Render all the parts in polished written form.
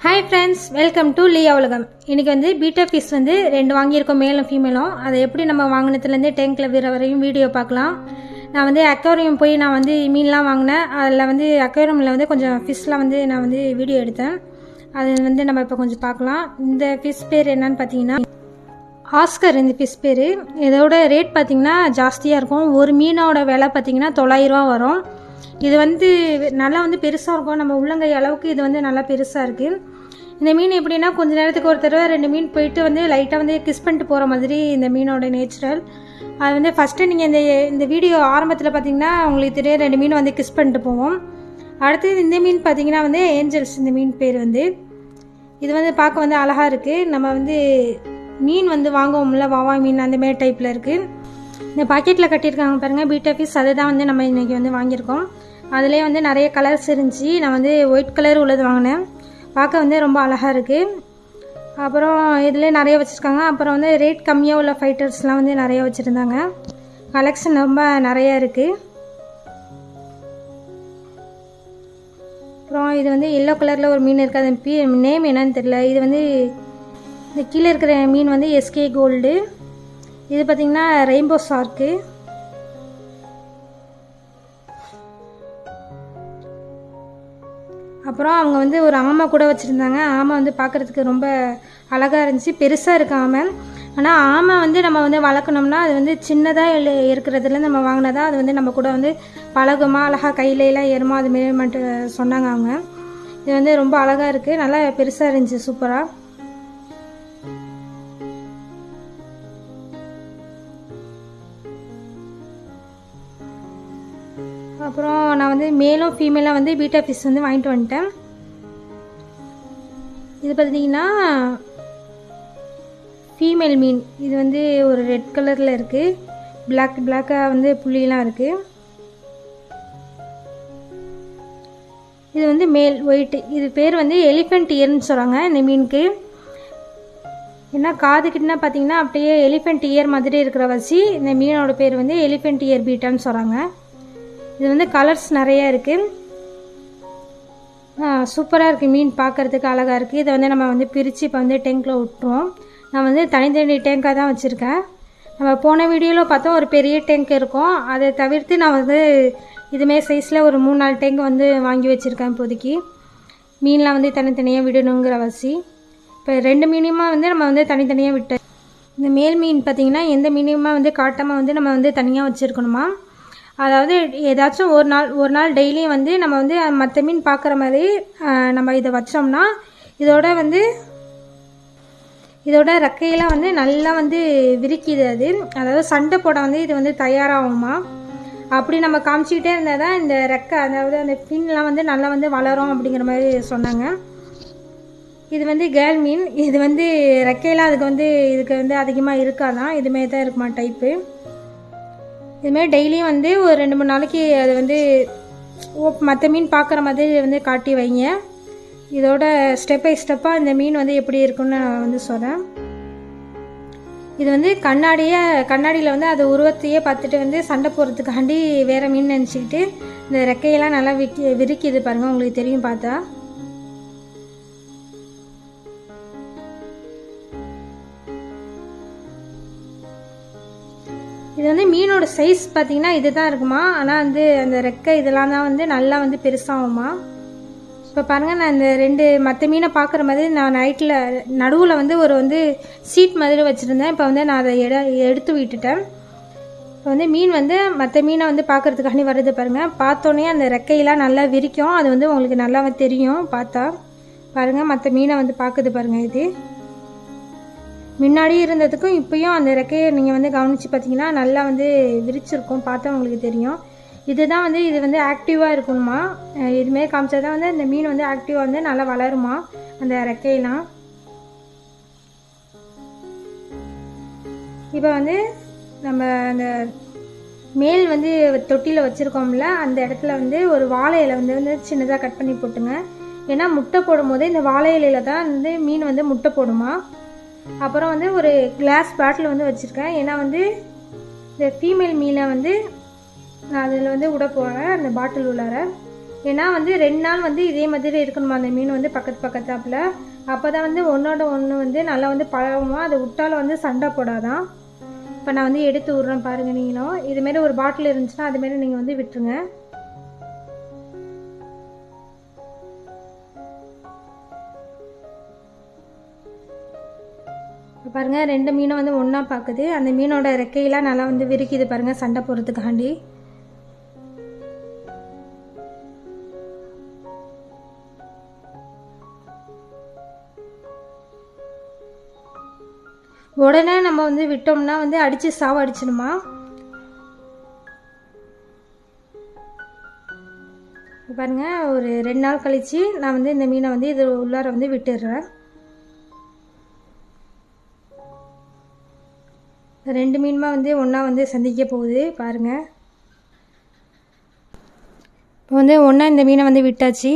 Hi friends, welcome to லியா உலகம். இன்றைக்கி வந்து பீட்டா ஃபிஷ் வந்து 2 வாங்கியிருக்கோம், மேலும் ஃபீமேலும். அதை எப்படி நம்ம வாங்கினதுலேருந்து டேங்கில் விற வரையும் வீடியோ பார்க்கலாம். நான் வந்து அக்வாரியம் போய் நான் வந்து மீன்லாம் வாங்கினேன். அதில் வந்து அக்வாரியமில் வந்து கொஞ்சம் ஃபிஷ்லாம் வந்து நான் வந்து வீடியோ எடுத்தேன். அது வந்து நம்ம இப்போ கொஞ்சம் பார்க்கலாம். இந்த ஃபிஷ் பேர் என்னன்னு பார்த்தீங்கன்னா ஆஸ்கர். இந்த ஃபிஷ் பேர். இதோட ரேட் பார்த்திங்கன்னா ஜாஸ்தியாக இருக்கும். ஒரு மீனோட விலை பார்த்திங்கன்னா 900 ரூபா வரும். இது வந்து நல்லா வந்து பெருசாக இருக்கும். நம்ம உள்ளங்கை அளவுக்கு இது வந்து நல்லா பெருசாக இருக்குது. இந்த மீன் எப்படின்னா கொஞ்சம் நேரத்துக்கு ஒரு தடவை 2 மீன் போயிட்டு வந்து லைட்டாக வந்து கிஸ் பண்ணிட்டு போகிற மாதிரி இந்த மீனோட நேச்சுரல். அது வந்து ஃபஸ்ட்டு நீங்கள் இந்த வீடியோ ஆரம்பத்தில் பார்த்தீங்கன்னா உங்களுக்கு தெரியும் 2 மீன் வந்து கிஸ் பண்ணிட்டு போவோம். அடுத்தது இந்த மீன் பார்த்தீங்கன்னா வந்து ஏஞ்சல்ஸ். இந்த மீன் பேர் வந்து இது வந்து பார்க்க வந்து அழகாக இருக்குது. நம்ம வந்து மீன் வந்து வாங்குவோம்ல, வாவா மீன் அந்தமாரி டைப்பில் இருக்குது. இந்த பாக்கெட்டில் கட்டியிருக்காங்க பாருங்கள், பீட்டா ஃபிஷ். அதை தான் வந்து நம்ம இன்றைக்கி வந்து வாங்கியிருக்கோம். அதிலே வந்து நிறைய கலர்ஸ் இருந்துச்சு. நான் வந்து ஒயிட் கலர் உள்ளது வாங்கினேன். பார்க்க வந்து ரொம்ப அழகாக இருக்குது. அப்புறம் இதில் நிறைய வச்சுருக்காங்க. அப்புறம் வந்து ரேட் கம்மியாக உள்ள ஃபைட்டர்ஸ்லாம் வந்து நிறைய வச்சுருந்தாங்க. கலெக்ஷன் ரொம்ப நிறையா இருக்குது. அப்புறம் இது வந்து எல்லோ கலரில் ஒரு மீன் இருக்குது. அது நேம் என்னன்னு தெரியல. இது வந்து இந்த கீழே இருக்கிற மீன் வந்து எஸ்கே கோல்டு. இது பார்த்திங்கன்னா ரெயின்போ ஷார்க்கு. அப்புறம் அவங்க வந்து ஒரு ஆமை கூட வச்சுருந்தாங்க. ஆமை வந்து பார்க்குறதுக்கு ரொம்ப அழகாக இருந்துச்சு. பெருசாக இருக்கு ஆமை. ஆனால் ஆமை வந்து நம்ம வந்து வளர்க்கணும்னா அது வந்து சின்னதாக இருக்கிறதுலேருந்து நம்ம வாங்கினதா அது வந்து நம்ம கூட வந்து பழகுமா, அழகாக கையிலலாம் ஏறுமா, அதுமாரி மட்டும் சொன்னாங்க அவங்க. இது வந்து ரொம்ப அழகாக இருக்குது. நல்லா பெருசாக இருந்துச்சு, சூப்பராக. அப்புறம் நான் வந்து மேலும் ஃபீமேலாக வந்து பீட்டா ஃபிஷ் வந்து வாங்கிட்டு வந்துட்டேன். இது பார்த்தீங்கன்னா ஃபீமேல் மீன். இது வந்து ஒரு ரெட் கலரில் இருக்குது. பிளாக்காக வந்து புள்ளிலாம் இருக்குது. இது வந்து மேல் ஒயிட்டு. இது பேர் வந்து எலிஃபெண்ட் இயர்னு சொல்கிறாங்க இந்த மீனுக்கு. ஏன்னா காதுக்கிட்டனா பார்த்தீங்கன்னா அப்படியே எலிஃபெண்ட் இயர் மாதிரி இருக்கிற வச்சு இந்த மீனோட பேர் வந்து எலிஃபெண்ட் இயர் பீட்டான்னு சொல்கிறாங்க. இது வந்து கலர்ஸ் நிறையா இருக்குது. சூப்பராக இருக்குது. மீன் பார்க்குறதுக்கு அழகாக இருக்குது. இதை வந்து நம்ம வந்து பிரித்து இப்போ வந்து டேங்கில் விட்டுருவோம். நான் வந்து தனித்தனி டேங்காக தான் வச்சுருக்கேன். நம்ம போன வீடியோவில் பார்த்தோம் ஒரு பெரிய டேங்க் இருக்கும். அதை தவிர்த்து நான் வந்து இதுமாரி சைஸில் ஒரு 3-4 டேங்க் வந்து வாங்கி வச்சுருக்கேன். இப்போதைக்கு மீன்லாம் வந்து தனித்தனியாக விடணுங்கிற வசி. இப்போ 2 மீனியமாக வந்து நம்ம வந்து தனித்தனியாக விட்டோம். இந்த மேல் மீன் பார்த்திங்கன்னா எந்த மீனியமாக வந்து காட்டாமல் வந்து நம்ம வந்து தனியாக வச்சுருக்கணுமா. அதாவது ஏதாச்சும் ஒரு நாள் டெய்லியும் வந்து நம்ம வந்து மற்ற மீன் பார்க்குற மாதிரி நம்ம இதை வச்சோம்னா இதோட ரெக்கையெல்லாம் வந்து நல்லா வந்து விரிக்குது. அதாவது சண்டை போட வந்து இது வந்து தயாராகுமா. அப்படி நம்ம காமிச்சிக்கிட்டே இருந்தால் தான் இந்த ரெக்கை, அதாவது அந்த ஃபின்லாம் வந்து நல்லா வந்து வளரும் அப்படிங்கிற மாதிரி சொன்னாங்க. இது வந்து கேர்ள் மீன். இது வந்து ரெக்கையெல்லாம் இதுக்கு வந்து அதிகமாக இருக்காதான். இதுமாரி தான் இருக்குமா டைப்பு. இதுமாரி டெய்லியும் வந்து ஒரு 2-3 நாளைக்கு அது வந்து மற்ற மீன் பார்க்குற மாதிரி வந்து காட்டி வைங்க. இதோட ஸ்டெப் பை ஸ்டெப்பாக இந்த மீன் வந்து எப்படி இருக்குன்னு நான் வந்து சொல்கிறேன். இது வந்து கண்ணாடியில் வந்து அது உருவத்தையே பார்த்துட்டு வந்து சண்டை போடுறதுக்காண்டி வேறு மீன் நினச்சிக்கிட்டு இந்த ரெக்கையெல்லாம் நல்லா விரிக்குது பாருங்கள், உங்களுக்கு தெரியும் பார்த்தா. இது வந்து மீனோட சைஸ் பார்த்திங்கன்னா இது தான் இருக்குமா. ஆனால் வந்து அந்த ரெக்கை இதெல்லாம் தான் வந்து நல்லா வந்து பெருசாகுமா. இப்போ பாருங்கள், நான் இந்த 2 மற்ற மீனை பார்க்குற மாதிரி நான் நைட்டில் நடுவில் வந்து ஒரு சீட் மாதிரி வச்சுருந்தேன். இப்போ வந்து நான் அதை எடுத்து விட்டுட்டேன். இப்போ வந்து மீன் வந்து மற்ற மீனை வந்து பார்க்குறதுக்காண்டி வருது பாருங்கள். பார்த்தோன்னே அந்த ரெக்கையெல்லாம் நல்லா விரிக்கும். அது வந்து உங்களுக்கு நல்லா தெரியும் பார்த்தா. பாருங்கள், மற்ற மீனை வந்து பார்க்குது பாருங்கள். இது முன்னாடி இருந்ததுக்கும் இப்போயும் அந்த ரெக்கையை நீங்கள் வந்து கவனித்து பார்த்தீங்கன்னா நல்லா வந்து விரிச்சிருக்கும். பார்த்தா உங்களுக்கு தெரியும். இது வந்து ஆக்டிவாக இருக்கணுமா. இதுமாரி காமிச்சா தான் வந்து இந்த மீன் வந்து ஆக்டிவாக வந்து நல்லா வளருமா அந்த ரெக்கையெல்லாம். இப்போ வந்து நம்ம அந்த மேல் வந்து தொட்டியில் வச்சுருக்கோம்ல, அந்த இடத்துல வந்து ஒரு வாழை இலை வந்து சின்னதாக கட் பண்ணி போட்டுங்க. ஏன்னா முட்டை போடும் போது இந்த வாழை இலையில் தான் வந்து மீன் வந்து முட்டை போடுமா. அப்புறம் வந்து ஒரு கிளாஸ் பாட்டில் வந்து வச்சுருக்கேன். ஏன்னா வந்து இந்த ஃபீமேல் மீனை வந்து நான் அதில் வந்து விட போகிறேன் அந்த பாட்டில் உள்ளார. ஏன்னா வந்து 2 நாள் வந்து இதே மாதிரி இருக்கணுமா அந்த மீன் வந்து பக்கத்தாப்பில். அப்போ தான் வந்து ஒன்றோட ஒன்று வந்து நல்லா வந்து பழகுமா. அதை விட்டாலும் வந்து சண்டை போடாதான். இப்போ நான் வந்து எடுத்து விட்றேன் பாருங்கள். நீங்களும் இதுமாரி ஒரு பாட்டில் இருந்துச்சுன்னா அதுமாரி நீங்கள் வந்து விட்டுருங்க. பாருங்கள் 2 மீனை வந்து ஒன்றா பார்க்குது. அந்த மீனோட ரெக்கையெல்லாம் நல்லா வந்து விரிக்குது பாருங்கள் சண்டை போடுறதுக்காண்டி. உடனே நம்ம வந்து விட்டோம்னா வந்து அடித்து சாவடிச்சிடுமா. பாருங்கள் ஒரு 2 நாள் கழித்து நான் வந்து இந்த மீனை வந்து இது உள்ளார வந்து விட்டுடுறேன். 2 மீனுமே வந்து ஒன்றா வந்து சந்திக்க போகுது பாருங்கள். இப்போ வந்து ஒன்றா இந்த மீனை வந்து விட்டாச்சு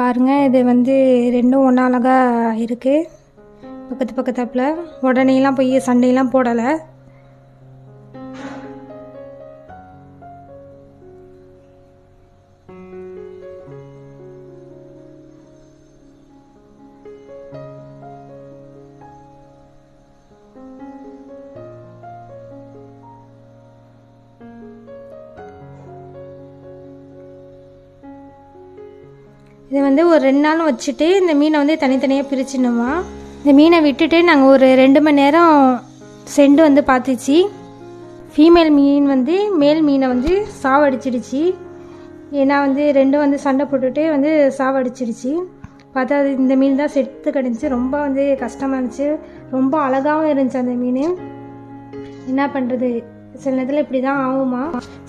பாருங்கள். இது வந்து 2ம் ஒன்றா அழகாக இருக்குது பக்கத்தாப்பில். உடனேலாம் போய் சண்டையெல்லாம் போடலை. இதை வந்து ஒரு 2 நாள் வச்சுட்டு இந்த மீனை வந்து தனித்தனியாக பிரிச்சிடணுமா. இந்த மீனை விட்டுட்டு நாங்கள் ஒரு 2 மணி நேரம் செண்டு வந்து பார்த்துச்சு. ஃபீமேல் மீன் வந்து மேல் மீனை வந்து சாவடிச்சிடுச்சு. ஏன்னா வந்து 2 வந்து சண்டை போட்டுட்டு வந்து சாவடிச்சிடுச்சு. பார்த்தா அது இந்த மீன் தான் செத்து கிடந்துச்சு. ரொம்ப வந்து கஷ்டமாக இருந்துச்சு. ரொம்ப அழகாகவும் இருந்துச்சு அந்த மீன். என்ன பண்ணுறது, சில நேரத்தில் இப்படி தான் ஆகுமா.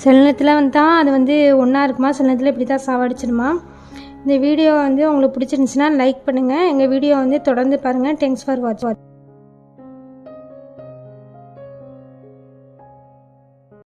சில நேரத்தில் வந்து தான் அது வந்து ஒன்றா இருக்குமா, சில நேரத்தில் இப்படி தான் சாவடிச்சிடுமா. இந்த வீடியோ வந்து உங்களுக்கு பிடிச்சிருந்துச்சுன்னா லைக் பண்ணுங்கள். எங்கள் வீடியோ வந்து தொடர்ந்து பாருங்கள். தேங்க்ஸ் ஃபார் வாட்சிங்.